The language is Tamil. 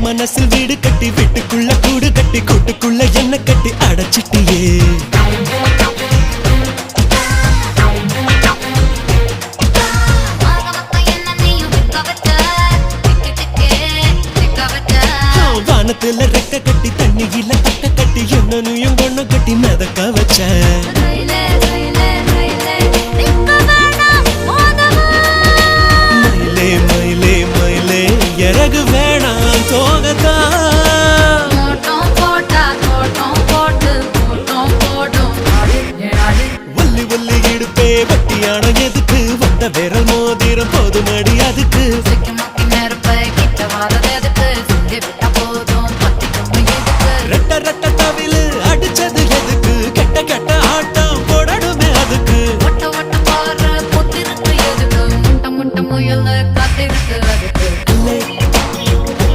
மனசில் வீடு கட்டி வீட்டுக்குள்ள கூடு கட்டி கூட்டுக்குள்ள என்ன கட்டி அடைச்சிட்டியே வானத்துல ரெக்க கட்டி தண்ணியில தக்க கட்டி என்னனையும் கொண்டு கட்டி மிதக்க வச்ச